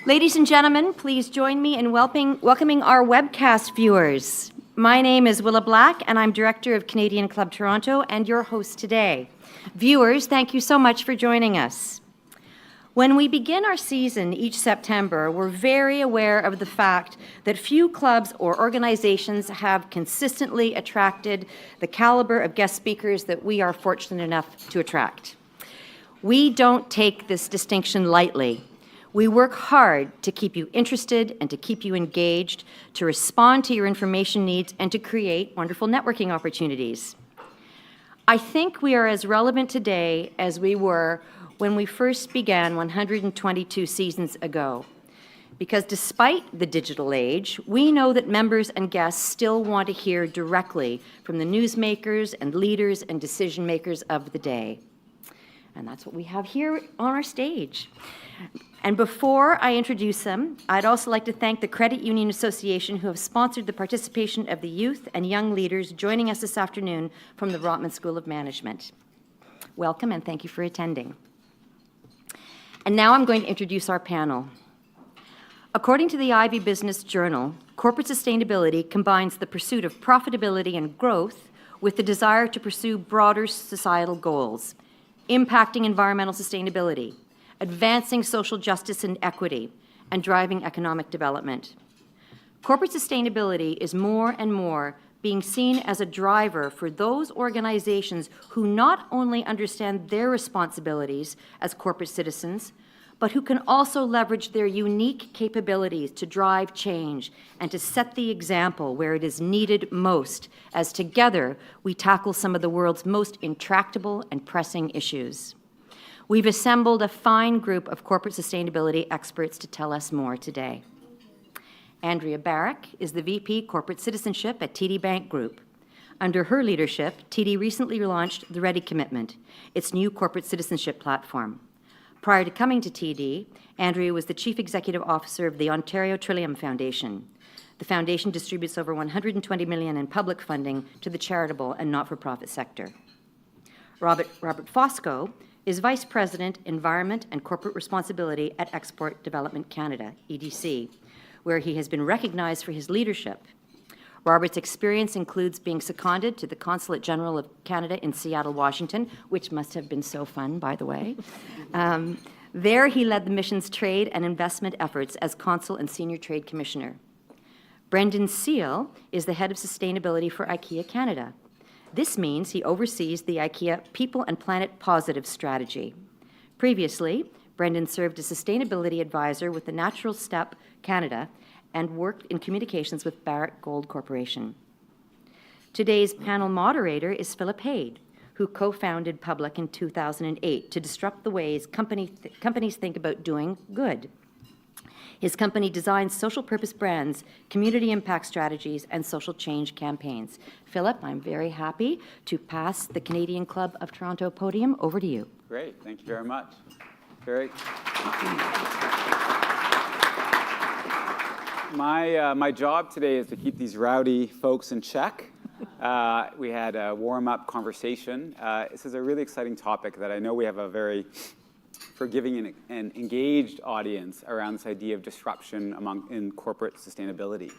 Ladies and gentlemen, please join me in welcoming our webcast viewers. My name is Willa Black, and I'm Director of Canadian Club Toronto and your host today. Viewers, thank you so much for joining us. When we begin our season each September, we're very aware of the fact that few clubs or organizations have consistently attracted the caliber of guest speakers that we are fortunate enough to attract. We don't take this distinction lightly. We work hard to keep you interested and to keep you engaged, to respond to your information needs, and to create wonderful networking opportunities. I think we are as relevant today as we were when we first began 122 seasons ago. Because despite the digital age, we know that members and guests still want to hear directly from the newsmakers and leaders and decision makers of the day. And that's what we have here on our stage. And before I introduce them, I'd also like to thank the Credit Union Association who have sponsored the participation of the youth and young leaders joining us this afternoon from the Rotman School of Management. Welcome and thank you for attending. And now I'm going to introduce our panel. According to the Ivy Business Journal, corporate sustainability combines the pursuit of profitability and growth with the desire to pursue broader societal goals, impacting environmental sustainability, advancing social justice and equity, and driving economic development. Corporate sustainability is more and more being seen as a driver for those organizations who not only understand their responsibilities as corporate citizens, but who can also leverage their unique capabilities to drive change and to set the example where it is needed most, as together we tackle some of the world's most intractable and pressing issues. We've assembled a fine group of corporate sustainability experts to tell us more today. Andrea Barrack is the VP Corporate Citizenship at TD Bank Group. Under her leadership, TD recently launched the Ready Commitment, its new corporate citizenship platform. Prior to coming to TD, Andrea was the Chief Executive Officer of the Ontario Trillium Foundation. The foundation distributes over $120 million in public funding to the charitable and not-for-profit sector. Robert Fosco is Vice President, Environment and Corporate Responsibility at Export Development Canada, EDC, where he has been recognized for his leadership. Robert's experience includes being seconded to the Consulate General of Canada in Seattle, Washington, which must have been so fun, by the way. There he led the mission's trade and investment efforts as Consul and Senior Trade Commissioner. Brendan Seale is the Head of Sustainability for IKEA Canada. This means he oversees the IKEA People and Planet Positive strategy. Previously, Brendan served as Sustainability Advisor with the Natural Step Canada and worked in communications with Barrack Gold Corporation. Today's panel moderator is Phillip, who co-founded Public in 2008 to disrupt the ways companies think about doing good. His company designs social purpose brands, community impact strategies, and social change campaigns. Phillip, I'm very happy to pass the Canadian Club of Toronto podium over to you. Great, thank you very much. Very. My job today is to keep these rowdy folks in check. We had a warm-up conversation. This is a really exciting topic that I know we have a very forgiving and engaged audience around this idea of disruption in corporate sustainability.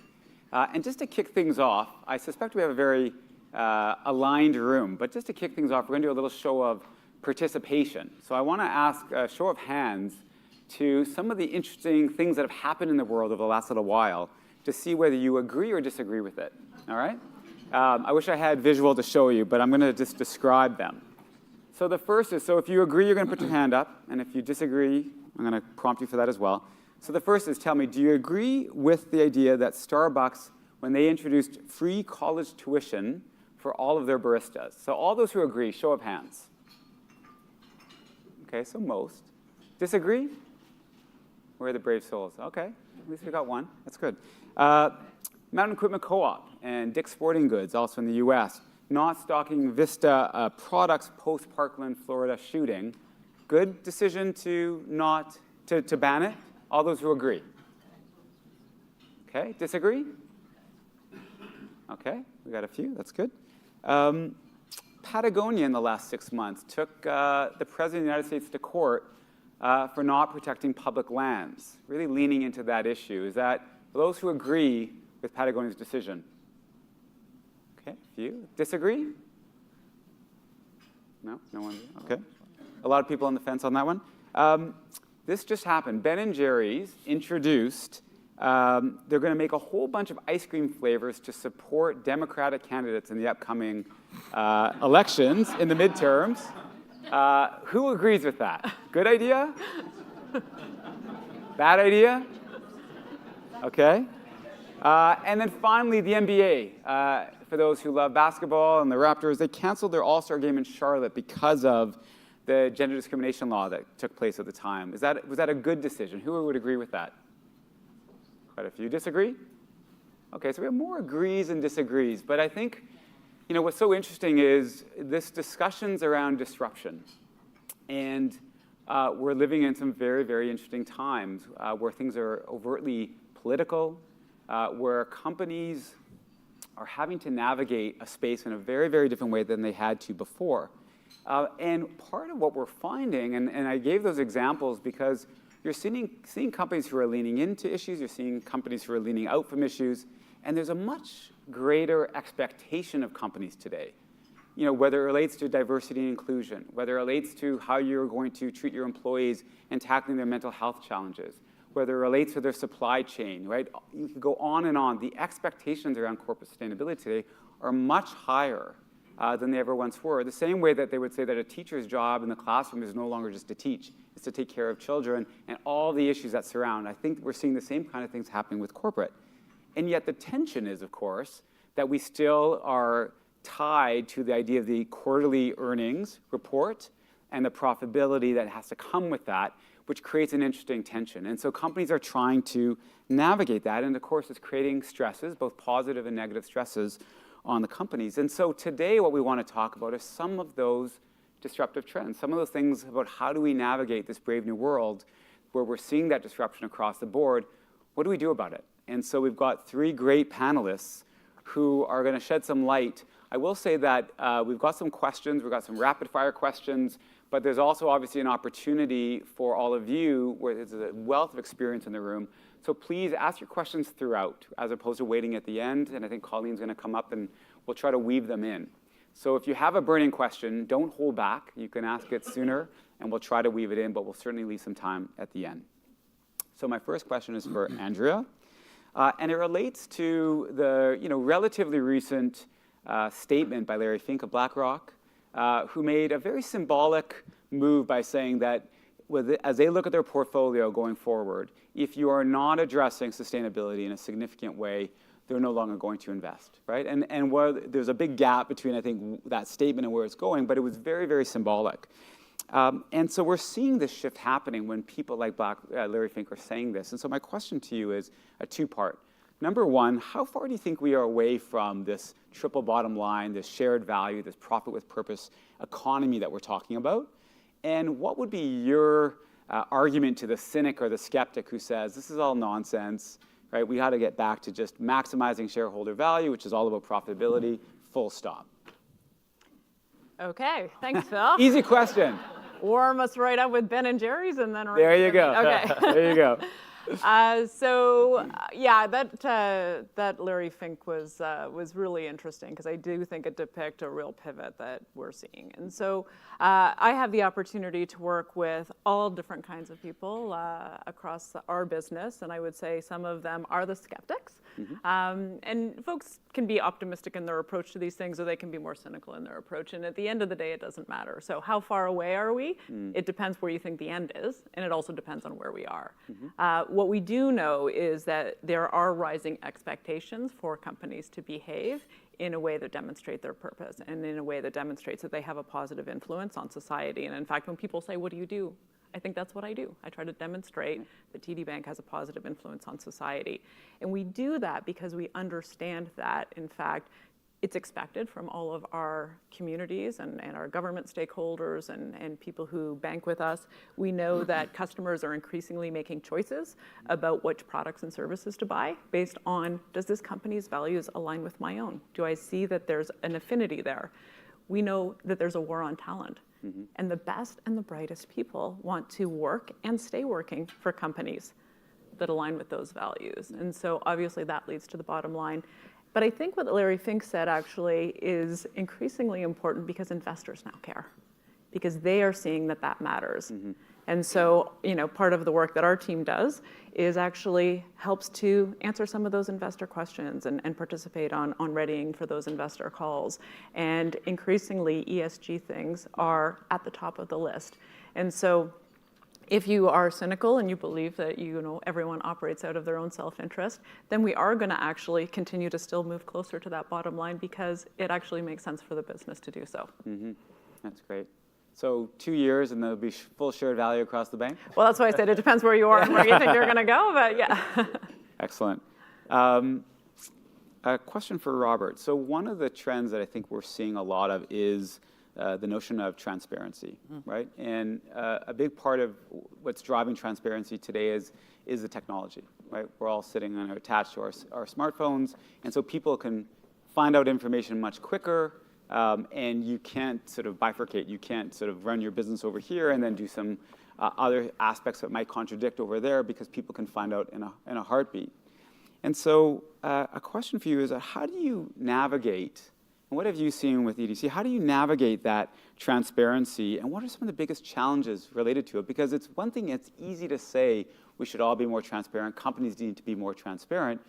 And just to kick things off, I suspect we have a very aligned room, but just to kick things off, we're going to do a little show of participation. So I want to ask a show of hands to some of the interesting things that have happened in the world over the last little while to see whether you agree or disagree with it, all right? I wish I had visual to show you, but I'm going to just describe them. So the first is, so if you agree, you're going to put your hand up, and if you disagree, I'm going to prompt you for that as well. So the first is, tell me, do you agree with the idea that Starbucks, when they introduced free college tuition for all of their baristas? So all those who agree, show of hands. Okay, so most. Disagree? Where are the brave souls? Okay, at least we got one. That's good. Mountain Equipment Co-op and Dick's Sporting Goods, also in the U.S., not stocking Vista products post-Parkland, Florida shooting. Good decision to ban it? All those who agree? Okay, disagree? Okay, we got a few, that's good. Patagonia in the last 6 months took the President of the United States to court for not protecting public lands, really leaning into that issue. Is that for those who agree with Patagonia's decision? Okay, a few. Disagree? No? No one? Okay. A lot of people on the fence on that one. This just happened. Ben & Jerry's introduced, they're going to make a whole bunch of ice cream flavors to support Democratic candidates in the upcoming elections, in the midterms. Who agrees with that? Good idea? Bad idea? Okay. And then finally, the NBA. For those who love basketball and the Raptors, they canceled their All-Star game in Charlotte because of the gender discrimination law that took place at the time. Was that a good decision? Who would agree with that? Quite a few disagree? Okay, so we have more agrees and disagrees. But I think, what's so interesting is this discussions around disruption. And we're living in some very, very interesting times where things are overtly political, where companies are having to navigate a space in a very, very different way than they had to before. And part of what we're finding, and I gave those examples because you're seeing companies who are leaning into issues, you're seeing companies who are leaning out from issues, and there's a much greater expectation of companies today. Whether it relates to diversity and inclusion, whether it relates to how you're going to treat your employees and tackling their mental health challenges, whether it relates to their supply chain, right? You can go on and on. The expectations around corporate sustainability today are much higher than they ever once were. The same way that they would say that a teacher's job in the classroom is no longer just to teach, it's to take care of children and all the issues that surround. I think we're seeing the same kind of things happening with corporate. And yet the tension is, of course, that we still are tied to the idea of the quarterly earnings report and the profitability that has to come with that, which creates an interesting tension. And so companies are trying to navigate that, and of course it's creating stresses, both positive and negative stresses, on the companies. And so today what we want to talk about is some of those disruptive trends, some of those things about how do we navigate this brave new world where we're seeing that disruption across the board. What do we do about it? And so we've got three great panelists who are going to shed some light. I will say that we've got some questions, we've got some rapid fire questions, but there's also obviously an opportunity for all of you where there's a wealth of experience in the room. So please ask your questions throughout as opposed to waiting at the end. And I think Colleen's going to come up and we'll try to weave them in. So if you have a burning question, don't hold back. You can ask it sooner and we'll try to weave it in, but we'll certainly leave some time at the end. So my first question is for Andrea. And it relates to the relatively recent statement by Larry Fink of BlackRock, who made a very symbolic move by saying that as they look at their portfolio going forward, if you are not addressing sustainability in a significant way, they're no longer going to invest, right? And where there's a big gap between, I think, that statement and where it's going, but it was very, very symbolic. And so we're seeing this shift happening when people like Larry Fink are saying this. And so my question to you is a two-part. Number one, how far do you think we are away from this triple bottom line, this shared value, this profit with purpose economy that we're talking about? And what would be your argument to the cynic or the skeptic who says, this is all nonsense, right? We got to get back to just maximizing shareholder value, which is all about profitability, full stop. Okay, thanks, Phil. Easy question. Warm us right up with Ben & Jerry's and then... There you go. Okay. There you go. That Larry Fink was really interesting because I do think it depicts a real pivot that we're seeing. And so I have the opportunity to work with all different kinds of people across our business, and I would say some of them are the skeptics. Mm-hmm. And folks can be optimistic in their approach to these things, or they can be more cynical in their approach. And at the end of the day, it doesn't matter. So how far away are we? It depends where you think the end is, and it also depends on where we are. Mm-hmm. What we do know is that there are rising expectations for companies to behave in a way that demonstrate their purpose and in a way that demonstrates that they have a positive influence on society. And in fact, when people say, what do you do? I think that's what I do. I try to demonstrate that TD Bank has a positive influence on society. And we do that because we understand that, in fact, it's expected from all of our communities and our government stakeholders and people who bank with us. We know that customers are increasingly making choices about which products and services to buy based on, does this company's values align with my own? Do I see that there's an affinity there? We know that there's a war on talent. And the best and the brightest people want to work and stay working for companies that align with those values. And so obviously that leads to the bottom line. But I think what Larry Fink said actually is increasingly important because investors now care, because they are seeing that that matters. And so, part of the work that our team does is actually helps to answer some of those investor questions and participate on readying for those investor calls. And increasingly, ESG things are at the top of the list. And so if you are cynical and you believe that everyone operates out of their own self-interest, then we are going to actually continue to still move closer to that bottom line because it actually makes sense for the business to do so. That's great. So 2 years and there'll be full shared value across the bank? Well, that's why I said it depends where you are and where you think you're going to go, but yeah. Excellent. A question for Robert. So one of the trends that I think we're seeing a lot of is the notion of transparency, right? And a big part of what's driving transparency today is the technology, right? We're all sitting and attached to our smartphones, and so people can find out information much quicker, and you can't sort of bifurcate. You can't sort of run your business over here and then do some other aspects that might contradict over there because people can find out in a heartbeat. And so a question for you is, how do you navigate, and what have you seen with EDC, how do you navigate that transparency, and what are some of the biggest challenges related to it? Because it's one thing, it's easy to say we should all be more transparent, companies need to be more transparent,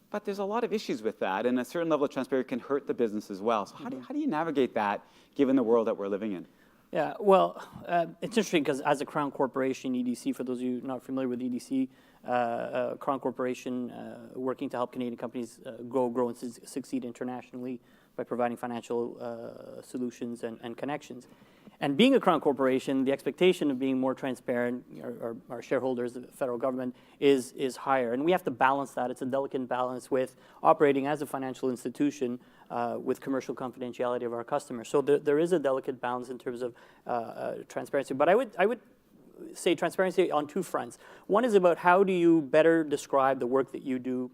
but there's a lot of issues with that, and a certain level of transparency can hurt the business as well. So how do you navigate that, given the world that we're living in? Yeah, well, it's interesting because as a Crown Corporation, EDC, for those of you not familiar with EDC, Crown Corporation working to help Canadian companies grow and succeed internationally by providing financial solutions and connections. And being a Crown Corporation, the expectation of being more transparent, our shareholders, the federal government, is higher. And we have to balance that. It's a delicate balance with operating as a financial institution with commercial confidentiality of our customers. So there is a delicate balance in terms of transparency. But I would say transparency on two fronts. One is about how do you better describe the work that you do,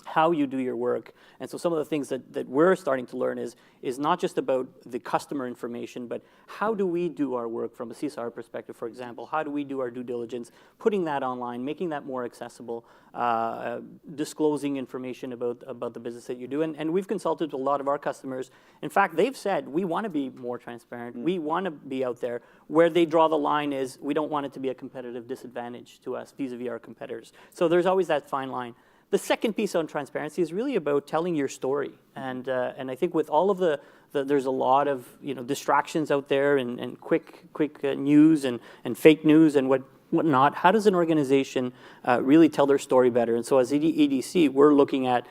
how you do your work. And so some of the things that we're starting to learn is not just about the customer information, but how do we do our work from a CSR perspective, for example? How do we do our due diligence, putting that online, making that more accessible, disclosing information about the business that you do. And we've consulted a lot of our customers. In fact, they've said, we want to be more transparent. We want to be out there. Where they draw the line is we don't want it to be a competitive disadvantage to us vis-a-vis our competitors. So there's always that fine line. The second piece on transparency is really about telling your story, and I think with all of there's a lot of distractions out there and quick news and fake news and whatnot. How does an organization really tell their story better? And so as EDC, we're looking at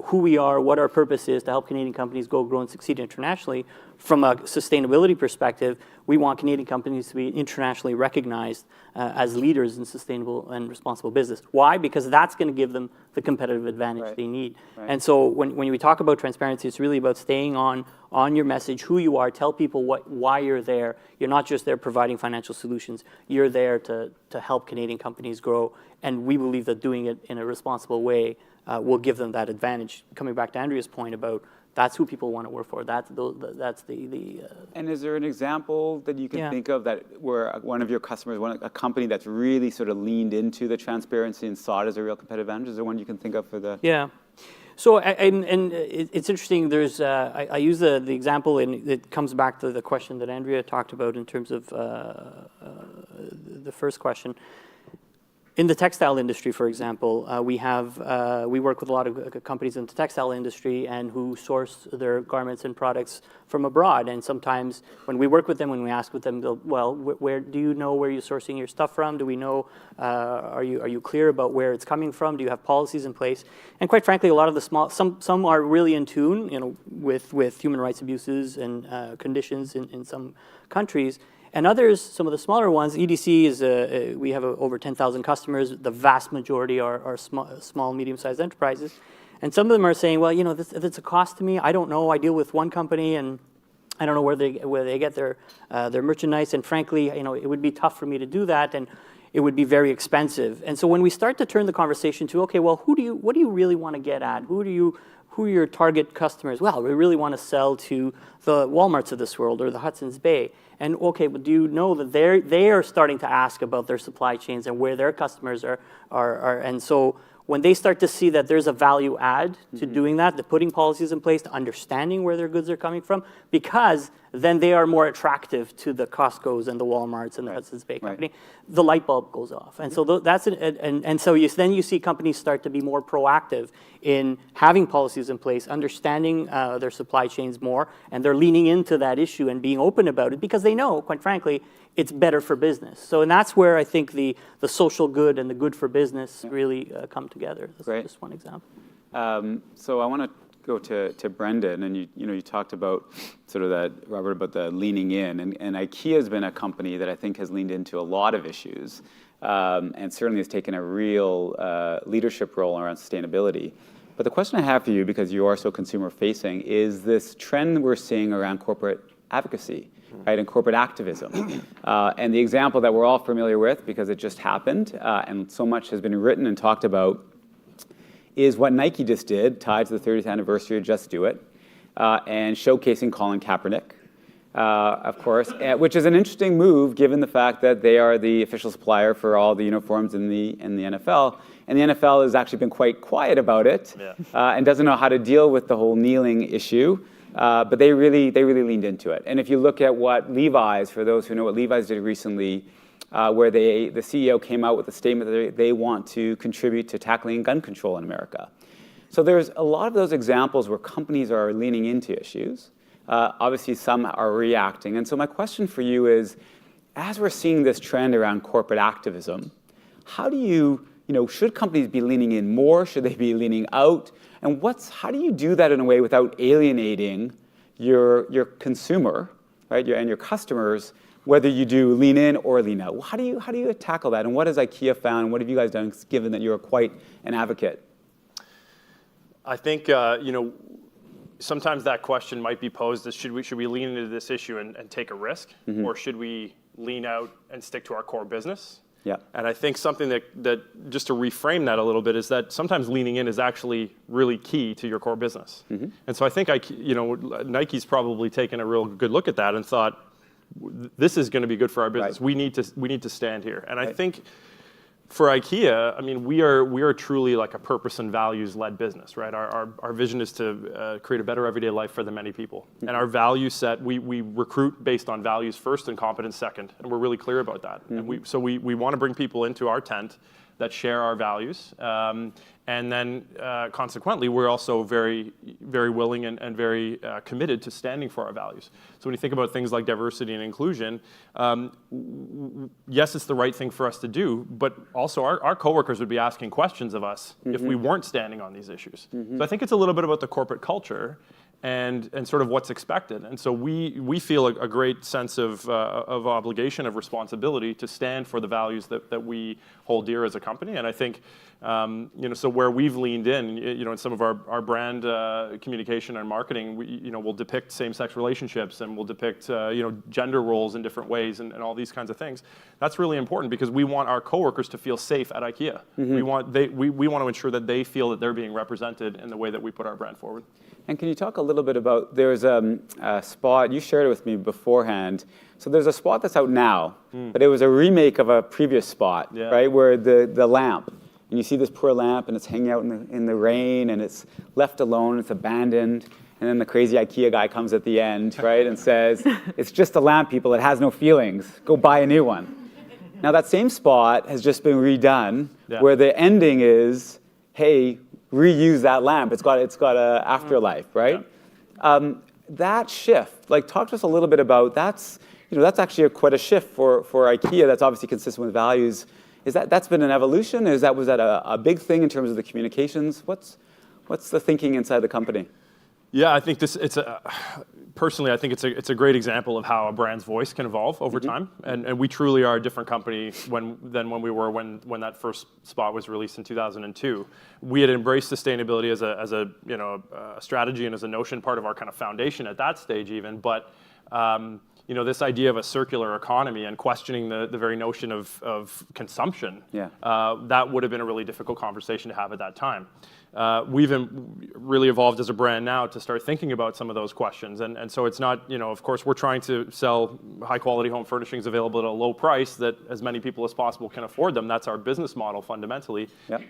who we are, what our purpose is to help Canadian companies grow and succeed internationally. From a sustainability perspective, we want Canadian companies to be internationally recognized as leaders in sustainable and responsible business. Why? Because that's going to give them the competitive advantage they need. Right. And so when we talk about transparency, it's really about staying on your message, who you are, tell people why you're there. You're not just there providing financial solutions. You're there to help Canadian companies grow, and we believe that doing it in a responsible way will give them that advantage. Coming back to Andrea's point about that's who people want to work for. That's the. And is there an example that you can think of that where one of your customers, a company that's really sort of leaned into the transparency and saw it as a real competitive advantage? Is there one you can think of for the? Yeah. So and it's interesting. There's I use the example, and it comes back to the question that Andrea talked about in terms of the first question. In the textile industry, for example, we work with a lot of companies in the textile industry and who source their garments and products from abroad. And sometimes when we work with them, when we ask with them, well, where do you know where you're sourcing your stuff from? Do we know? Are you clear about where it's coming from? Do you have policies in place? And quite frankly, a lot of the some are really in tune, with human rights abuses and conditions in some countries. And others, some of the smaller ones, EDC is we have over 10,000 customers. The vast majority are small, medium-sized enterprises. And some of them are saying, well, if it's a cost to me, I don't know. I deal with one company, and I don't know where they get their merchandise. And frankly, it would be tough for me to do that, and it would be very expensive. And so when we start to turn the conversation to, okay, well, what do you really want to get at? who are your target customers? Well, we really want to sell to the Walmarts of this world or the Hudson's Bay. And okay, but do you know that they are starting to ask about their supply chains and where their customers are and so when they start to see that there's a value add to doing that, to putting policies in place, to understanding where their goods are coming from, because then they are more attractive to the Costco's and the Walmarts and the Hudson's Bay Company, the light bulb goes off. And so that's so then you see companies start to be more proactive in having policies in place, understanding their supply chains more, and they're leaning into that issue and being open about it because they know, quite frankly, it's better for business. So, and that's where I think the social good and the good for business really come together. That's just one example. So I want to go to Brendan, and you talked about sort of that, Robert, about the leaning in, and IKEA has been a company that I think has leaned into a lot of issues, and certainly has taken a real leadership role around sustainability. But the question I have for you, because you are so consumer facing, is this trend we're seeing around corporate advocacy, right, and corporate activism. And the example that we're all familiar with, because it just happened, and so much has been written and talked about, is what Nike just did, tied to the 30th anniversary of Just Do It, and showcasing Colin Kaepernick, of course, which is an interesting move given the fact that they are the official supplier for all the uniforms in the NFL. And the NFL has actually been quite quiet about it, and doesn't know how to deal with the whole kneeling issue. But they really leaned into it. And if you look at what Levi's, for those who know what Levi's did recently, where the CEO came out with a statement that they want to contribute to tackling gun control in America. So there's a lot of those examples where companies are leaning into issues. Obviously, some are reacting. And so my question for you is, as we're seeing this trend around corporate activism, how do you should companies be leaning in more? Should they be leaning out? And how do you do that in a way without alienating your consumer, right, and your customers, whether you do lean in or lean out? How do you tackle that? And what has IKEA found? What have you guys done, given that you're quite an advocate? I think sometimes that question might be posed as should we lean into this issue and take a risk, or should we lean out and stick to our core business? Yeah. And I think something that just to reframe that a little bit is that sometimes leaning in is actually really key to your core business. And so I think Nike's probably taken a real good look at that and thought, this is going to be good for our business. Right. We need to stand here. And I think for IKEA, I mean, we are truly like a purpose and values led business, right? Our vision is to create a better everyday life for the many people. And our value set, we recruit based on values first and competence second, and we're really clear about that. And we want to bring people into our tent that share our values. And then consequently, we're also very, very willing and very committed to standing for our values. So when you think about things like diversity and inclusion, yes, it's the right thing for us to do, but also our coworkers would be asking questions of us if we weren't standing on these issues. So I think it's a little bit about the corporate culture and sort of what's expected. And so we feel a great sense of obligation, of responsibility to stand for the values that we hold dear as a company. And I think, so where we've leaned in some of our brand communication and marketing, we'll depict same-sex relationships and we'll depict, gender roles in different ways and all these kinds of things. That's really important because we want our coworkers to feel safe at IKEA. We want to ensure that they feel that they're being represented in the way that we put our brand forward. And can you talk a little bit about, there's a spot, you shared it with me beforehand. So there's a spot that's out now, but it was a remake of a previous spot, right? Where the lamp, and you see this poor lamp and it's hanging out in the rain and it's left alone, it's abandoned. And then the crazy IKEA guy comes at the end, right? And says, it's just a lamp, people, it has no feelings. Go buy a new one. Now that same spot has just been redone where the ending is, hey, reuse that lamp. It's got a afterlife, right? Yeah. That shift, talk to us a little bit about that's actually quite a shift for IKEA. That's obviously consistent with values. That's been an evolution? Was that a big thing in terms of the communications? What's the thinking inside the company? Yeah, I think personally, I think it's a great example of how a brand's voice can evolve over time, and we truly are a different company than when we were when that first spot was released in 2002. We had embraced sustainability as a strategy and as a notion, part of our kind of foundation at that stage even, but this idea of a circular economy and questioning the very notion of consumption, that would have been a really difficult conversation to have at that time. We've really evolved as a brand now to start thinking about some of those questions. And so it's not, of course, we're trying to sell high quality home furnishings available at a low price that as many people as possible can afford them. That's our business model fundamentally.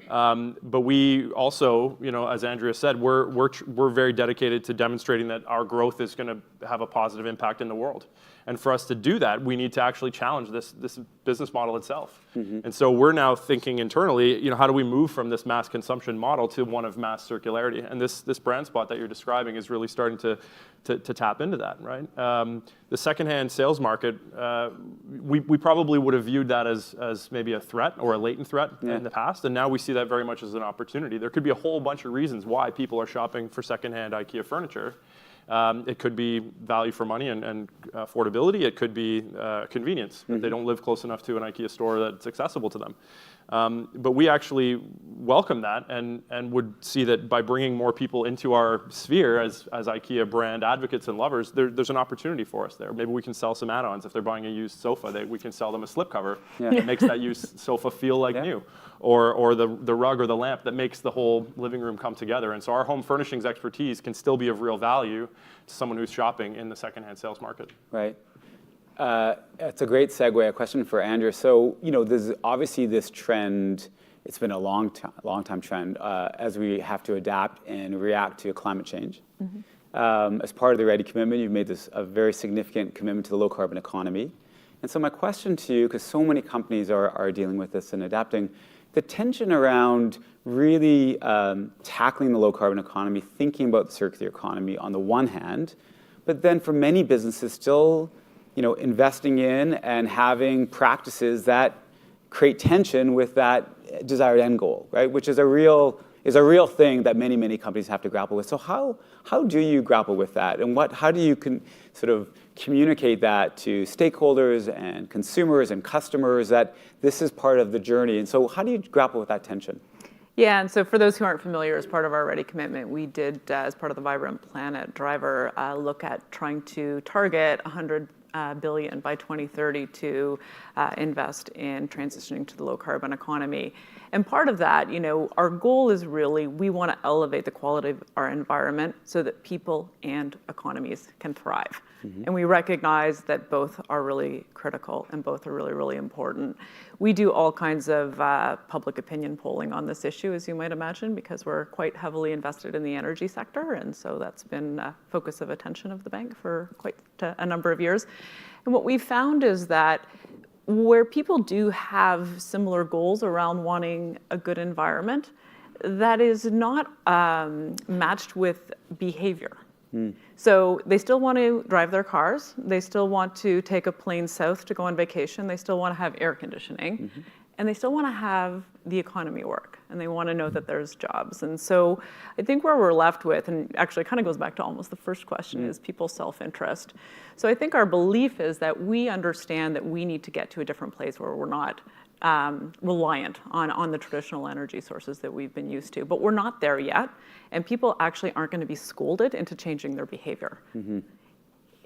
But we also, as Andrea said, we're very dedicated to demonstrating that our growth is going to have a positive impact in the world. And for us to do that, we need to actually challenge this business model itself. And so we're now thinking internally, how do we move from this mass consumption model to one of mass circularity? And this brand spot that you're describing is really starting to tap into that, right? The secondhand sales market, we probably would have viewed that as maybe a threat or a latent threat in the past, and now we see that very much as an opportunity. There could be a whole bunch of reasons why people are shopping for secondhand IKEA furniture. It could be value for money and affordability. It could be convenience. They don't live close enough to an IKEA store that's accessible to them. But we actually welcome that and would see that by bringing more people into our sphere as IKEA brand advocates and lovers, there's an opportunity for us there. Maybe we can sell some add-ons. If they're buying a used sofa, we can sell them a slipcover that makes that used sofa feel like new. Or the rug or the lamp that makes the whole living room come together. And so our home furnishings expertise can still be of real value to someone who's shopping in the secondhand sales market. Right. It's a great segue. A question for Andrea. So, there's obviously this trend. It's been a long time trend as we have to adapt and react to climate change. As part of the Ready commitment, you've made a very significant commitment to the low carbon economy. And so my question to you, because so many companies are dealing with this and adapting, the tension around really tackling the low carbon economy, thinking about the circular economy on the one hand, but then for many businesses still, investing in and having practices that create tension with that desired end goal, right? Which is a real thing that many companies have to grapple with. So how do you grapple with that, and how do you sort of communicate that to stakeholders and consumers and customers that this is part of the journey? And so how do you grapple with that tension? Yeah, and so for those who aren't familiar, as part of our Ready commitment, we did, as part of the Vibrant Planet driver, look at trying to target $100 billion by 2030 to invest in transitioning to the low carbon economy. And part of that, our goal is really, we want to elevate the quality of our environment so that people and economies can thrive. And we recognize that both are really critical and both are really, really important. We do all kinds of public opinion polling on this issue, as you might imagine, because we're quite heavily invested in the energy sector. And so that's been a focus of attention of the bank for quite a number of years. And what we found is that where people do have similar goals around wanting a good environment, that is not matched with behavior. So they still want to drive their cars. They still want to take a plane south to go on vacation. They still want to have air conditioning. And they still want to have the economy work. And they want to know that there's jobs. And so I think where we're left with, and actually it kind of goes back to almost the first question, is people's self-interest. So I think our belief is that we understand that we need to get to a different place where we're not reliant on the traditional energy sources that we've been used to. But we're not there yet. And people actually aren't going to be scolded into changing their behavior.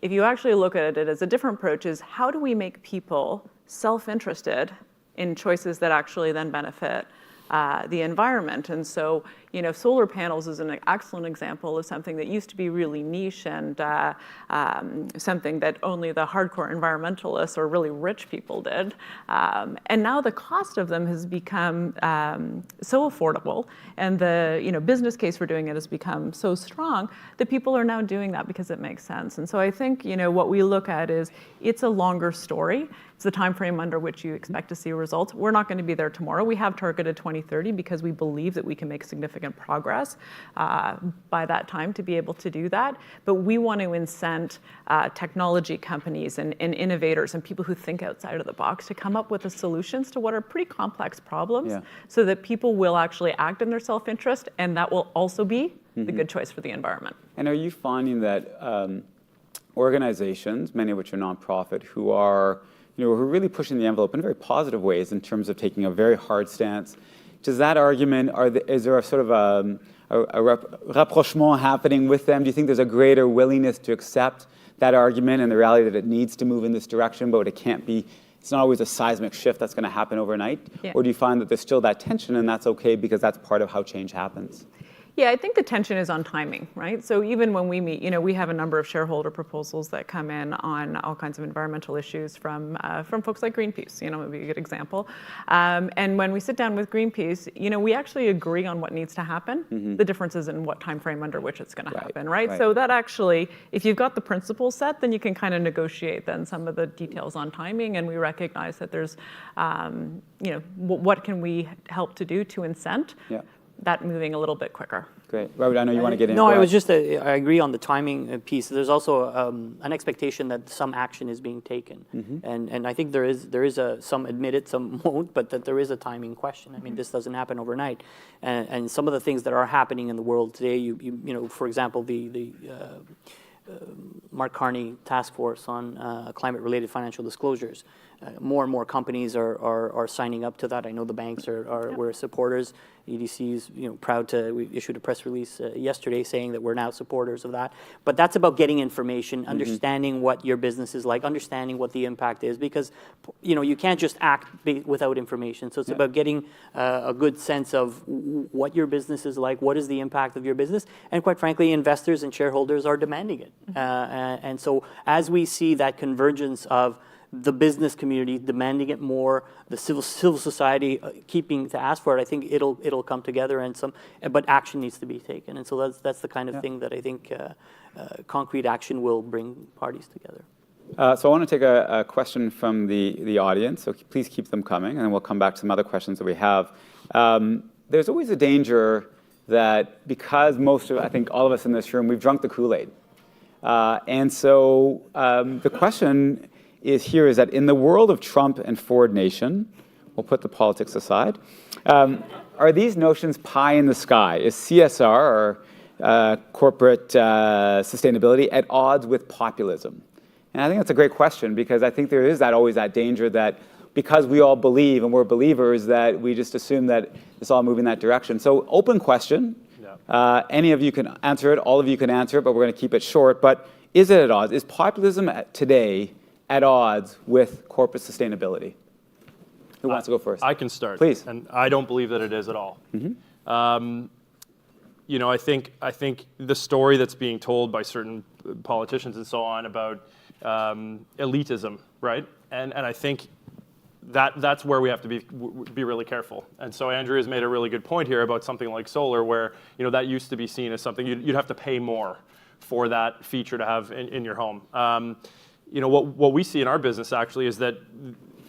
If you actually look at it as a different approach, is how do we make people self-interested in choices that actually then benefit the environment? And so, solar panels is an excellent example of something that used to be really niche and something that only the hardcore environmentalists or really rich people did. And now the cost of them has become so affordable, and the business case for doing it has become so strong that people are now doing that because it makes sense. And so I think what we look at is it's a longer story. It's the time frame under which you expect to see results. We're not going to be there tomorrow. We have targeted 2030 because we believe that we can make significant progress by that time to be able to do that. But we want to incent technology companies and innovators and people who think outside of the box to come up with the solutions to what are pretty complex problems so that people will actually act in their self-interest, and that will also be the good choice for the environment. And are you finding that organizations, many of which are nonprofit, who are who are really pushing the envelope in very positive ways in terms of taking a very hard stance, does that argument, is there a sort of a rapprochement happening with them? Do you think there's a greater willingness to accept that argument and the reality that it needs to move in this direction, but it can't be, it's not always a seismic shift that's going to happen overnight? Yeah. Or do you find that there's still that tension and that's okay because that's part of how change happens? Yeah, I think the tension is on timing, right? So even when we meet, we have a number of shareholder proposals that come in on all kinds of environmental issues from folks like Greenpeace, would be a good example. And when we sit down with Greenpeace, we actually agree on what needs to happen. The difference is in what time frame under which it's going to happen, right? So that actually, if you've got the principles set, then you can kind of negotiate then some of the details on timing, and we recognize that there's, what can we help to do to incent that moving a little bit quicker. Great. Robert, I know you want to get in. No, I was just, I agree on the timing piece. There's also an expectation that some action is being taken. And I think there is some admit it, some won't, but that there is a timing question. I mean, this doesn't happen overnight. And some of the things that are happening in the world today, you for example, the Mark Carney task force on climate-related financial disclosures. More and more companies are signing up to that. I know the banks we're supporters. EDC is proud to. We issued a press release yesterday saying that we're now supporters of that. But that's about getting information, understanding what your business is like, understanding what the impact is, because you can't just act without information. So it's about getting a good sense of what your business is like, what is the impact of your business, and quite frankly, investors and shareholders are demanding it. And so as we see that convergence of the business community demanding it more, the civil society keeping to ask for it, I think it'll come together, but action needs to be taken, and so that's the kind of thing that I think concrete action will bring parties together. So I want to take a question from the audience, so please keep them coming, and then we'll come back to some other questions that we have. There's always a danger that because I think all of us in this room, we've drunk the Kool-Aid. And so the question is that in the world of Trump and Ford Nation, we'll put the politics aside, are these notions pie in the sky? Is CSR, or corporate sustainability, at odds with populism? And I think that's a great question, because I think there is always that danger that because we all believe and we're believers, that we just assume that it's all moving that direction. So open question. Any of you can answer it, all of you can answer it, but we're going to keep it short. But is it at odds? Is populism today at odds with corporate sustainability? Who wants to go first? I can start. Please. And I don't believe that it is at all. I think the story that's being told by certain politicians and so on about elitism, right? And I think that's where we have to be really careful. And so Andrea has made a really good point here about something like solar, where that used to be seen as something you'd have to pay more for that feature to have in your home. What we see in our business actually is that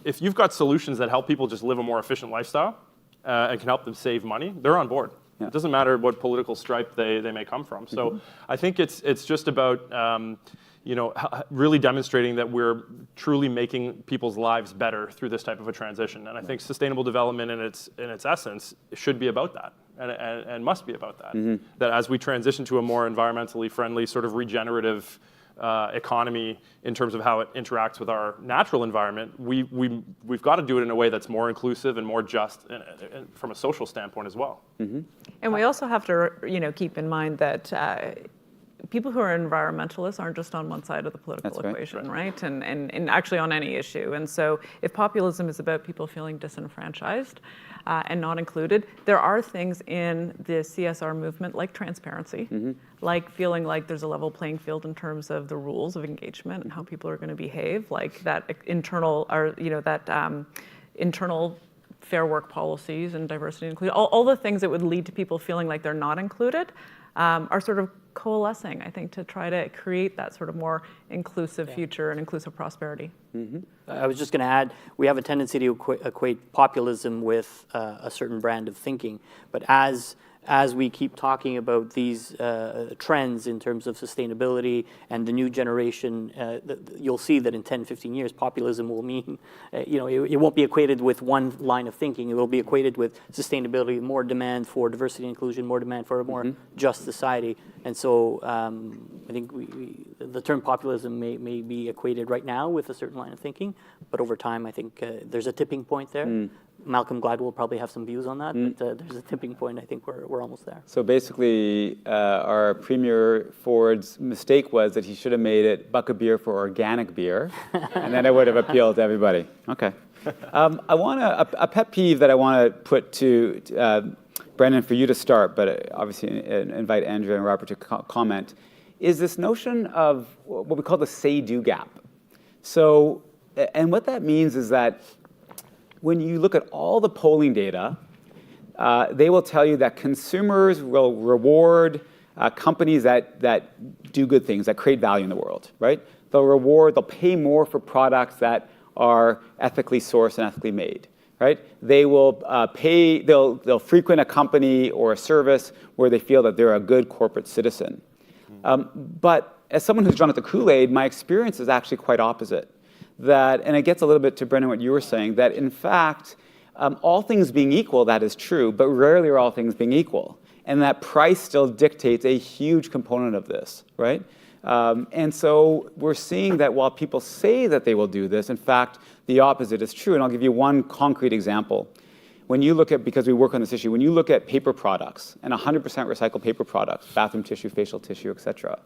if you've got solutions that help people just live a more efficient lifestyle and can help them save money, they're on board. It doesn't matter what political stripe they may come from. So I think it's just about really demonstrating that we're truly making people's lives better through this type of a transition. And I think sustainable development in its essence should be about that, and must be about that. That as we transition to a more environmentally friendly, sort of regenerative economy in terms of how it interacts with our natural environment, we've got to do it in a way that's more inclusive and more just from a social standpoint as well. And we also have to keep in mind that people who are environmentalists aren't just on one side of the political equation, right? And actually on any issue. And so if populism is about people feeling disenfranchised and not included, there are things in the CSR movement like transparency, like feeling like there's a level playing field in terms of the rules of engagement and how people are going to behave, like that internal fair work policies and diversity and inclusion, all the things that would lead to people feeling like they're not included are sort of coalescing, I think, to try to create that sort of more inclusive future and inclusive prosperity. I was just going to add, we have a tendency to equate populism with a certain brand of thinking, but as we keep talking about these trends in terms of sustainability and the new generation, you'll see that in 10, 15 years, populism will mean, it won't be equated with one line of thinking. It will be equated with sustainability, more demand for diversity and inclusion, more demand for a more just society. And so I think the term populism may be equated right now with a certain line of thinking, but over time, I think there's a tipping point there. Malcolm Gladwell will probably have some views on that, but there's a tipping point. I think we're almost there. So basically, our Premier Ford's mistake was that he should have made it buck a beer for organic beer, and then it would have appealed to everybody. Okay. I want a pet peeve that I want to put to Brendan, for you to start, but obviously invite Andrea and Robert to comment, is this notion of what we call the say-do gap. So, and what that means is that when you look at all the polling data, they will tell you that consumers will reward companies that do good things, that create value in the world, right? They'll pay more for products that are ethically sourced and ethically made, right? They will they'll frequent a company or a service where they feel that they're a good corporate citizen. But as someone who's drawn at the Kool-Aid, my experience is actually quite opposite. And it gets a little bit to Brendan what you were saying, that in fact, all things being equal, that is true, but rarely are all things being equal. And that price still dictates a huge component of this, right? And so we're seeing that while people say that they will do this, in fact, the opposite is true. And I'll give you one concrete example. When you look at, because we work on this issue, when you look at paper products and 100% recycled paper products, bathroom tissue, facial tissue, et cetera,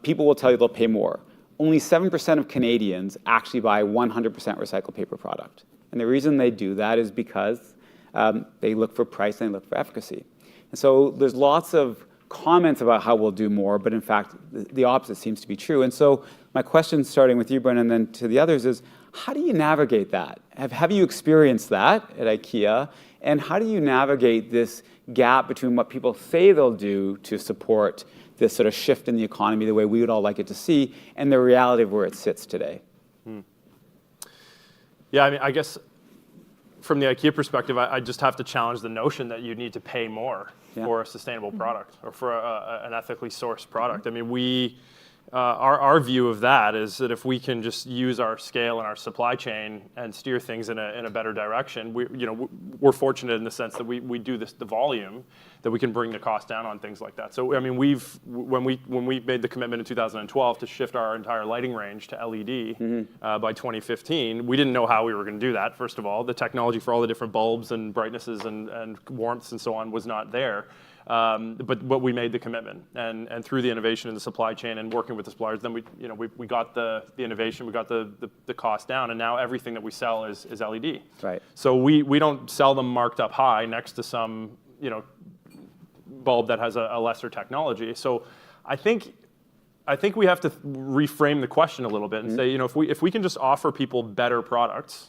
people will tell you they'll pay more. Only 7% of Canadians actually buy 100% recycled paper product. And the reason they do that is because they look for price and they look for efficacy. And so there's lots of comments about how we'll do more, but in fact, the opposite seems to be true. And so my question, starting with you, Brendan, and then to the others, is how do you navigate that? Have you experienced that at IKEA? And how do you navigate this gap between what people say they'll do to support this sort of shift in the economy the way we would all like it to see, and the reality of where it sits today? Yeah, I mean, I guess from the IKEA perspective, I just have to challenge the notion that you need to pay more for a sustainable product or for an ethically sourced product. I mean, our view of that is that if we can just use our scale and our supply chain and steer things in a better direction, we're fortunate in the sense that we do the volume that we can bring the cost down on things like that. So I mean, when we made the commitment in 2012 to shift our entire lighting range to LED by 2015, we didn't know how we were going to do that. First of all, the technology for all the different bulbs and brightnesses and warmths and so on was not there. But we made the commitment, and through the innovation in the supply chain and working with the suppliers, then we got the innovation, we got the cost down, and now everything that we sell is LED. Right. So we don't sell them marked up high next to some bulb that has a lesser technology. So I think we have to reframe the question a little bit and say, if we can just offer people better products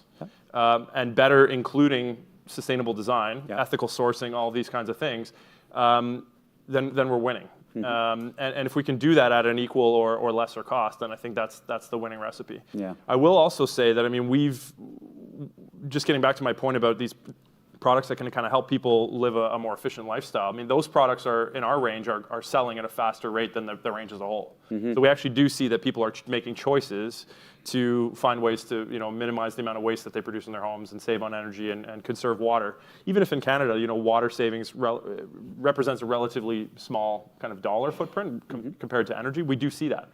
and better, including sustainable design, ethical sourcing, all these kinds of things, then we're winning. And if we can do that at an equal or lesser cost, then I think that's the winning recipe. Yeah. I will also say that, I mean, just getting back to my point about these products that can kind of help people live a more efficient lifestyle. I mean, those products in our range are selling at a faster rate than the range as a whole. So we actually do see that people are making choices to find ways to minimize the amount of waste that they produce in their homes and save on energy and conserve water. Even if in Canada, water savings represents a relatively small kind of dollar footprint compared to energy, we do see that.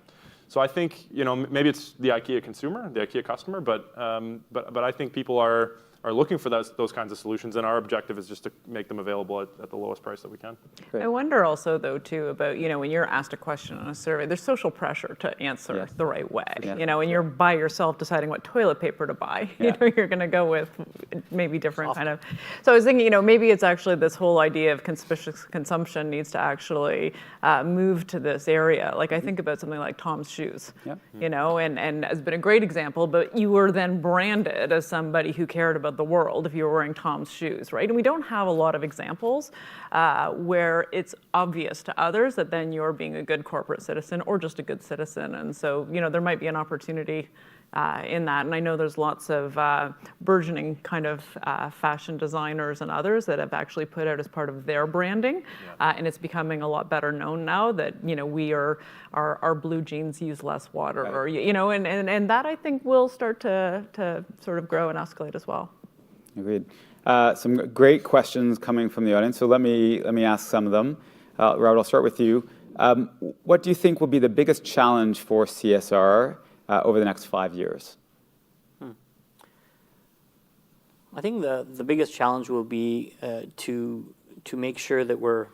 So I think maybe it's the IKEA consumer, the IKEA customer, but I think people are looking for those kinds of solutions, and our objective is just to make them available at the lowest price that we can. Great. I wonder also, though, too, about, when you're asked a question on a survey, there's social pressure to answer the right way. And you're by yourself deciding what toilet paper to buy. You're going to go with maybe different kind of. So I was thinking, maybe it's actually this whole idea of conspicuous consumption needs to actually move to this area. Like I think about something like Tom's shoes, and has been a great example, but you were then branded as somebody who cared about the world if you were wearing Tom's shoes, right? And we don't have a lot of examples where it's obvious to others that then you're being a good corporate citizen or just a good citizen. And so, there might be an opportunity in that. And I know there's lots of burgeoning kind of fashion designers and others that have actually put out as part of their branding. And it's becoming a lot better known now that, our blue jeans use less water, or, and that I think will start to sort of grow and escalate as well. Agreed. Some great questions coming from the audience. So let me ask some of them. Robert, I'll start with you. What do you think will be the biggest challenge for CSR over the next 5 years? I think the biggest challenge will be to make sure that we're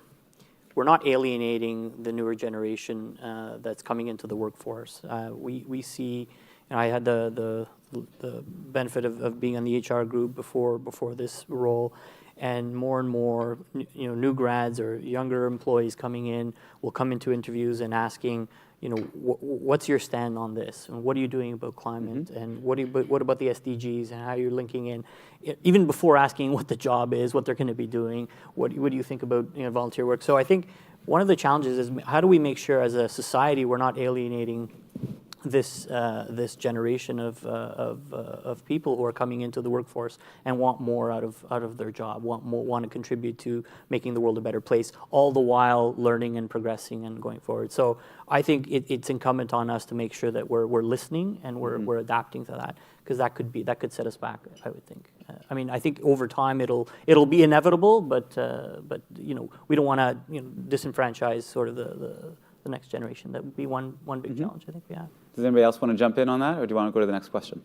not alienating the newer generation that's coming into the workforce. We see, I had the benefit of being on the HR group before this role, and more new grads or younger employees coming in will come into interviews and asking, what's your stand on this, and what are you doing about climate, and what about the SDGs, and how you're linking in, even before asking what the job is, what they're going to be doing, what do you think about volunteer work. So I think one of the challenges is how do we make sure as a society we're not alienating this generation of people who are coming into the workforce and want more out of their job, want to contribute to making the world a better place, all the while learning and progressing and going forward. So I think it's incumbent on us to make sure that we're listening and we're adapting to that, because that could set us back, I would think. I think over time it'll be inevitable, but we don't want to disenfranchise sort of the next generation. That would be one big challenge I think we have. Does anybody else want to jump in on that, or do you want to go to the next question?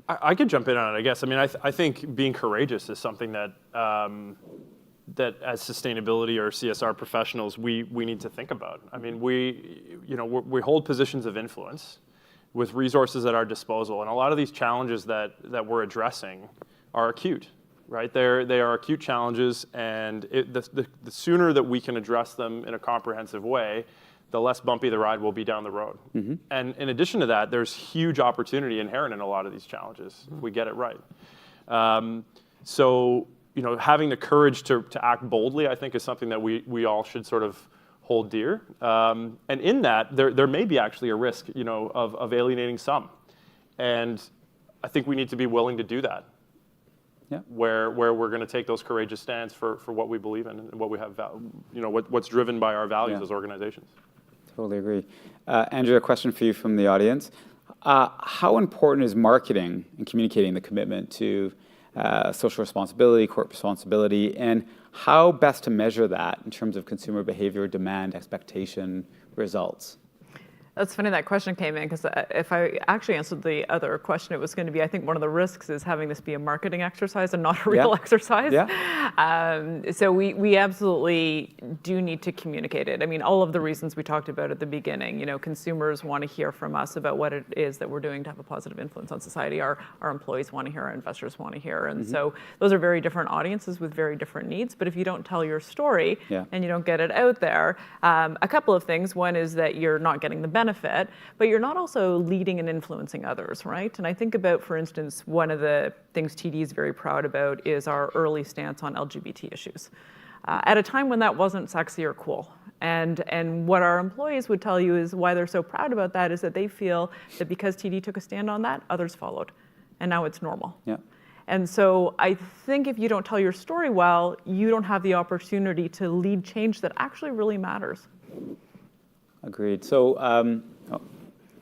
I could jump in on it, I guess. I think being courageous is something that that as sustainability or CSR professionals we need to think about. We hold positions of influence with resources at our disposal, and a lot of these challenges that we're addressing are acute, right? They are acute challenges, and the sooner that we can address them in a comprehensive way, the less bumpy the ride will be down the road. And in addition to that, there's huge opportunity inherent in a lot of these challenges if we get it right. So having the courage to act boldly, I think, is something that we all should sort of hold dear. And in that, there may be actually a risk, of alienating some. And I think we need to be willing to do that. Yeah. Where we're going to take those courageous stands for what we believe in and what we have, what's driven by our values as organizations. Totally agree. Andrea, a question for you from the audience. How important is marketing and communicating the commitment to social responsibility, corporate responsibility, and how best to measure that in terms of consumer behavior, demand, expectation, results? That's funny that question came in, because if I actually answered the other question, it was going to be, I think one of the risks is having this be a marketing exercise and not a real exercise. Yeah. So we absolutely do need to communicate it. All of the reasons we talked about at the beginning, consumers want to hear from us about what it is that we're doing to have a positive influence on society. Our employees want to hear, our investors want to hear. And so those are very different audiences with very different needs. But if you don't tell your story and you don't get it out there, a couple of things. One is that you're not getting the benefit, but you're not also leading and influencing others, right? And I think about, for instance, one of the things TD is very proud about is our early stance on LGBT issues. At a time when that wasn't sexy or cool. And what our employees would tell you is why they're so proud about that is that they feel that because TD took a stand on that, others followed. And now it's normal. Yeah. And so I think if you don't tell your story well, you don't have the opportunity to lead change that actually really matters. Agreed. So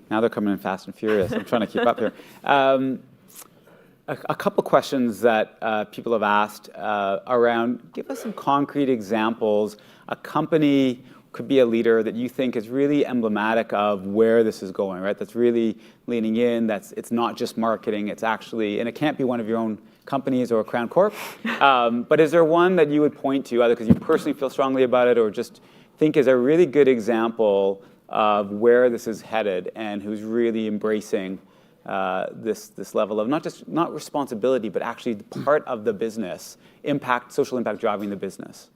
now they're coming in fast and furious. I'm trying to keep up here. A couple questions that people have asked around, give us some concrete examples. A company could be a leader that you think is really emblematic of where this is going, right? That's really leaning in, it's not just marketing, it's actually, and it can't be one of your own companies or Crown Corp. But is there one that you would point to, either because you personally feel strongly about it or just think is a really good example of where this is headed and who's really embracing this level of not responsibility, but actually part of the business, social impact driving the business?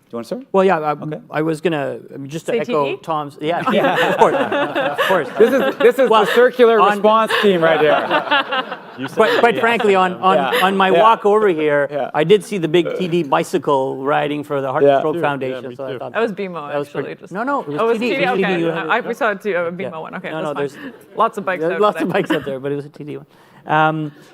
Do you want to start? Well, yeah, I was going to, just to Say echo TD? Tom's, of course. This is the circular response team right here. Quite frankly, on my walk over here, I did see the big TD bicycle riding for the Heart and Stroke Foundation. Yeah, So I thought That was BMO, actually. No, it was Oh, it was TD. TD? Okay. TD. We saw it too, a BMO one. Okay, No, that's there's fine. Lots of bikes out lots today. of bikes out there, but it was a TD one.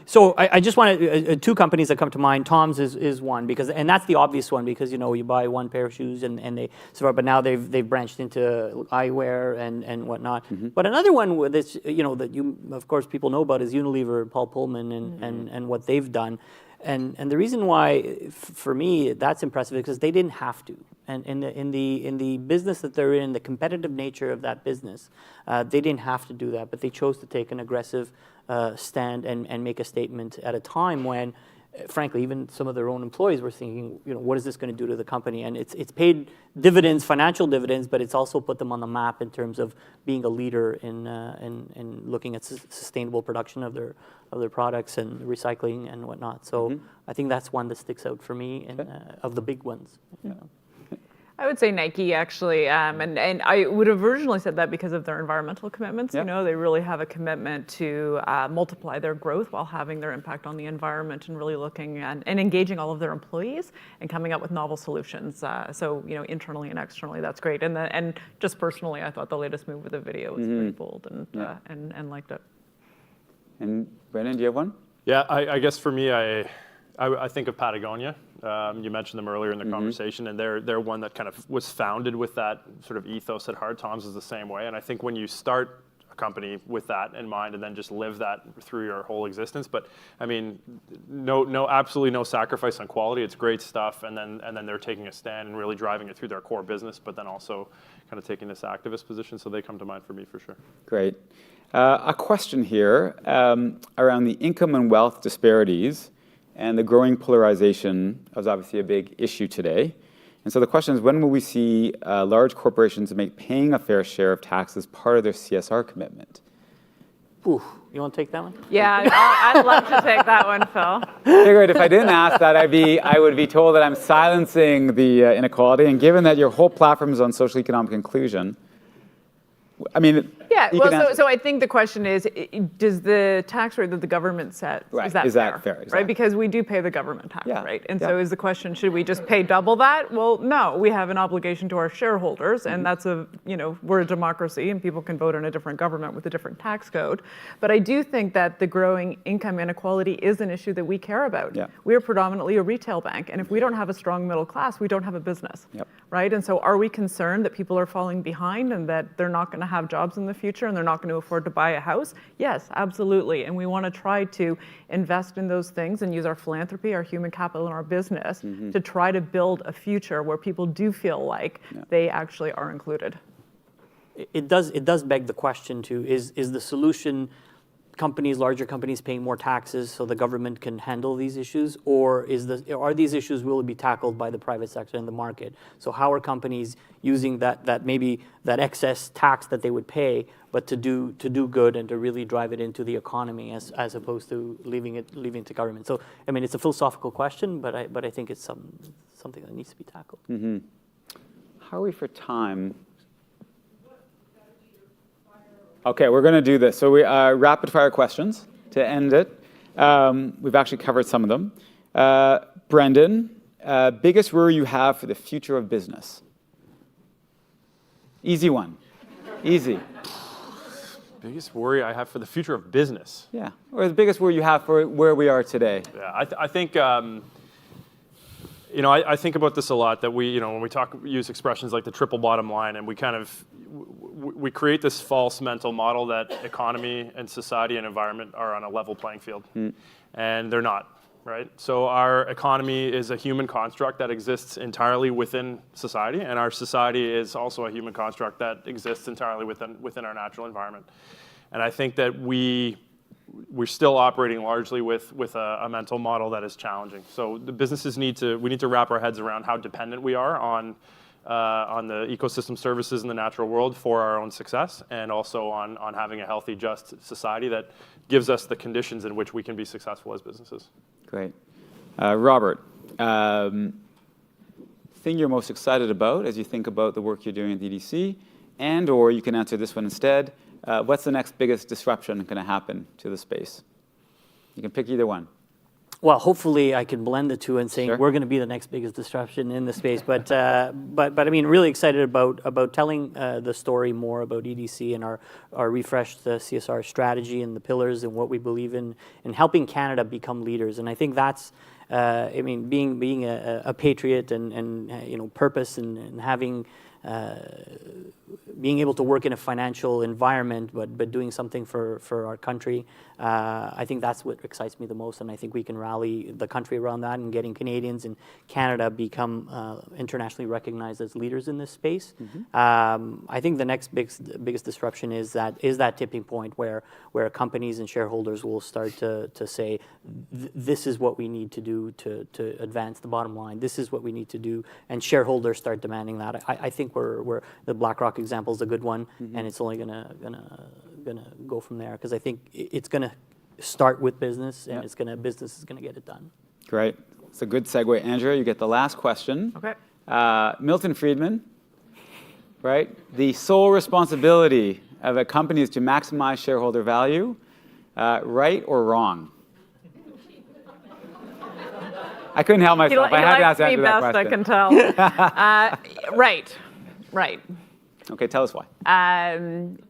So I just wanted two companies that come to mind. Tom's is one, and that's the obvious one, because you buy one pair of shoes and they survive, but now they've branched into eyewear and whatnot. But another one with this, that you of course people know about is Unilever, Paul Pullman, and what they've done. And the reason why, for me, that's impressive is because they didn't have to. And in the business that they're in, the competitive nature of that business, they didn't have to do that, but they chose to take an aggressive stand and make a statement at a time when, frankly, even some of their own employees were thinking, what is this going to do to the company? And it's paid dividends, financial dividends, but it's also put them on the map in terms of being a leader in looking at sustainable production of their products and recycling and whatnot. So I think that's one that sticks out for me of the big ones. I would say Nike, actually, and I would have originally said that because of their environmental commitments. Yep. They really have a commitment to multiply their growth while having their impact on the environment and really looking and engaging all of their employees and coming up with novel solutions. So internally and externally, that's great. And just personally, I thought the latest move with the video was pretty bold and liked it. And Brendan, do you have one? Yeah, I guess for me, I think of Patagonia. You mentioned them earlier in the conversation, and they're one that kind of was founded with that sort of ethos at heart. Tom's is the same way, and I think when you start a company with that in mind and then just live that through your whole existence, but I mean, absolutely no sacrifice on quality. It's great stuff, and then they're taking a stand and really driving it through their core business, but then also kind of taking this activist position. So they come to mind for me for sure. Great. A question here around the income and wealth disparities. And the growing polarization is obviously a big issue today. And so the question is, when will we see large corporations make paying a fair share of taxes part of their CSR commitment? Ooh, you want to take that one? Yeah, I'd love to take that one, Phil. I figured if I didn't ask that, I would be told that I'm silencing the inequality. And given that your whole platform is on social economic inclusion, I mean, yeah, well, so I think the question is, does the tax rate that the government sets, is that fair? Exactly. Right, because we do pay the government tax, Yeah. right? And so is the question, should we just pay double that? Well, no, we have an obligation to our shareholders, and that's we're a democracy, and people can vote in a different government with a different tax code. But I do think that the growing income inequality is an issue that we care about. Yeah. We are predominantly a retail bank, and if we don't have a strong middle class, we don't have a business, Yep. right? And so are we concerned that people are falling behind and that they're not going to have jobs in the future and they're not going to afford to buy a house? Yes, absolutely. And we want to try to invest in those things and use our philanthropy, our human capital, and our business to try to build a future where people do feel like they actually are included. It does beg the question too, is the solution larger companies paying more taxes so the government can handle these issues, or are these issues will be tackled by the private sector and the market? So how are companies using that maybe that excess tax that they would pay, but to do good and to really drive it into the economy as opposed to leaving it to government? So I mean, it's a philosophical question, but I think it's something that needs to be tackled. How are we for time? Okay, we're going to do this. So we rapid fire questions to end it. We've actually covered some of them. Brendan, biggest worry you have for the future of business? Easy one. Easy. Biggest worry I have for the future of business? Yeah, or the biggest worry you have for where we are today? Yeah, I think, I think about this a lot, that when we use expressions like the triple bottom line, and we create this false mental model that economy and society and environment are on a level playing field, and they're not, right? So our economy is a human construct that exists entirely within society, and our society is also a human construct that exists entirely within our natural environment. And I think that we're still operating largely with a mental model that is challenging. So the businesses we need to wrap our heads around how dependent we are on the ecosystem services in the natural world for our own success, and also on having a healthy, just society that gives us the conditions in which we can be successful as businesses. Great. Robert, thing you're most excited about as you think about the work you're doing at the EDC, or you can answer this one instead. What's the next biggest disruption going to happen to the space? You can pick either one. Well, hopefully I can blend the two and say Sure. we're going to be the next biggest disruption in the space. But I mean, really excited about telling the story more about EDC and our refreshed CSR strategy and the pillars and what we believe in helping Canada become leaders. And I think that's, being a patriot and purpose and having being able to work in a financial environment, but doing something for our country. I think that's what excites me the most, and I think we can rally the country around that and getting Canadians and Canada become internationally recognized as leaders in this space. I think the next biggest disruption is that tipping point where companies and shareholders will start to say, this is what we need to do to advance the bottom line. This is what we need to do, and shareholders start demanding that. I think we're the BlackRock example is a good one, and it's only gonna go from there, because I think it's gonna start with business, and business is gonna get it done. Great. It's a good segue. Andrea, you get the last question. Okay. Milton Friedman, right? The sole responsibility of a company is to maximize shareholder value, right or wrong? I couldn't help myself. I had to ask Andrea that question. I can tell. Right. Okay, tell us why.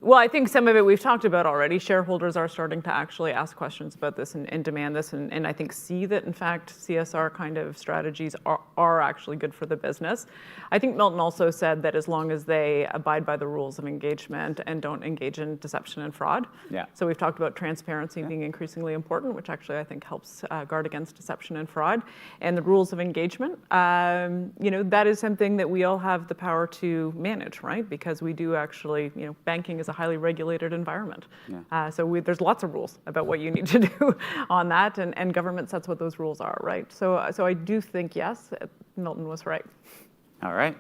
Well, I think some of it we've talked about already. Shareholders are starting to actually ask questions about this and demand this, and I think see that, in fact, CSR kind of strategies are actually good for the business. I think Milton also said that as long as they abide by the rules of engagement and don't engage in deception and fraud. Yeah. So we've talked about transparency being increasingly important, which actually I think helps guard against deception and fraud. And the rules of engagement, that is something that we all have the power to manage, right? Because we do actually, banking is a highly regulated environment. Yeah. So there's lots of rules about what you need to do on that, and government sets what those rules are, right? So I do think, yes, Milton was right. All right.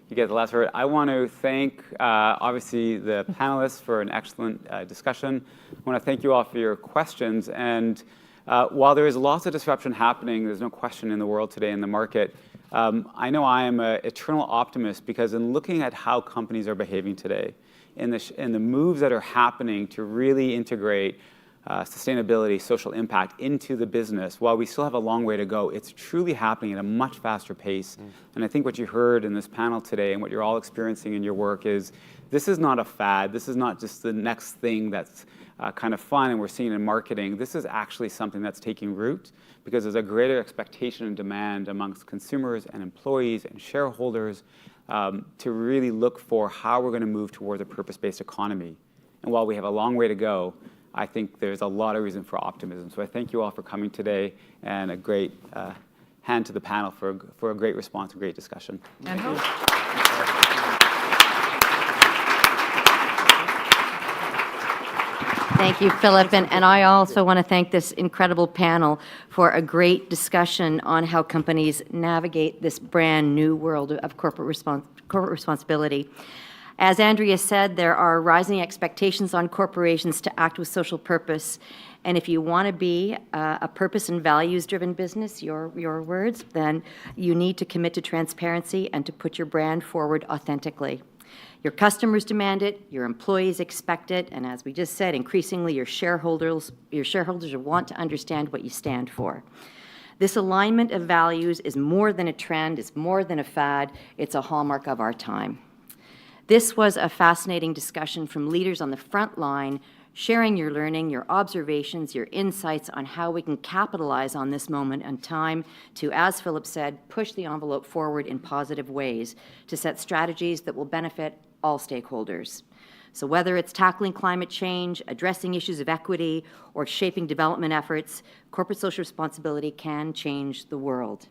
You get the last word. I want to thank, obviously, the panelists for an excellent discussion. I want to thank you all for your questions. And while there is lots of disruption happening, there's no question in the world today in the market, I know I am an eternal optimist, because in looking at how companies are behaving today, in the moves that are happening to really integrate sustainability, social impact into the business, while we still have a long way to go, it's truly happening at a much faster pace. And I think what you heard in this panel today and what you're all experiencing in your work is, this is not a fad. This is not just the next thing that's kind of fun and we're seeing in marketing. This is actually something that's taking root, because there's a greater expectation and demand amongst consumers and employees and shareholders to really look for how we're going to move towards a purpose-based economy. And while we have a long way to go, I think there's a lot of reason for optimism. So I thank you all for coming today, and a great hand to the panel for a great response, a great discussion. And hope. Thank you, Phillip. And I also want to thank this incredible panel for a great discussion on how companies navigate this brand new world of corporate responsibility. As Andrea said, there are rising expectations on corporations to act with social purpose. And if you want to be a purpose and values-driven business, your words, then you need to commit to transparency and to put your brand forward authentically. Your customers demand it, your employees expect it, and as we just said, increasingly your shareholders want to understand what you stand for. This alignment of values is more than a trend, it's more than a fad, it's a hallmark of our time. This was a fascinating discussion from leaders on the front line, sharing your learning, your observations, your insights on how we can capitalize on this moment in time to, as Phillip said, push the envelope forward in positive ways to set strategies that will benefit all stakeholders. So whether it's tackling climate change, addressing issues of equity, or shaping development efforts, corporate social responsibility can change the world.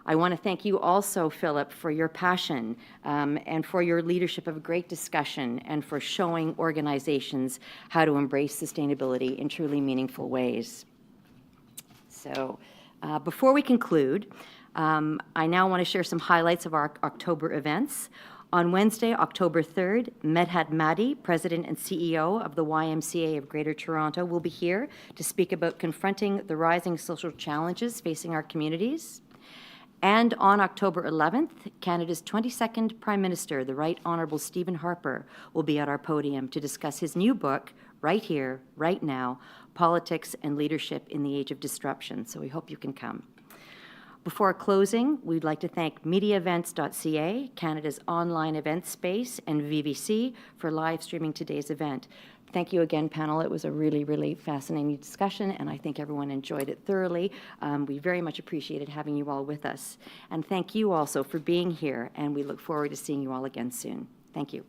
I want to thank you also, Phillip, for your passion and for your leadership of a great discussion, and for showing organizations how to embrace sustainability in truly meaningful ways. So before we conclude, I now want to share some highlights of our October events. On Wednesday, October 3rd, Medhat Madi, President and CEO of the YMCA of Greater Toronto, will be here to speak about confronting the rising social challenges facing our communities. And on October 11th, Canada's 22nd Prime Minister, the Right Honourable Stephen Harper, will be at our podium to discuss his new book, Right Here, Right Now, Politics and Leadership in the Age of Disruption. So we hope you can come. Before closing, we'd like to thank MediaEvents.ca, Canada's online event space, and VVC for live streaming today's event. Thank you again, panel. It was a really, really fascinating discussion, and I think everyone enjoyed it thoroughly. We very much appreciated having you all with us. And thank you also for being here, and we look forward to seeing you all again soon. Thank you.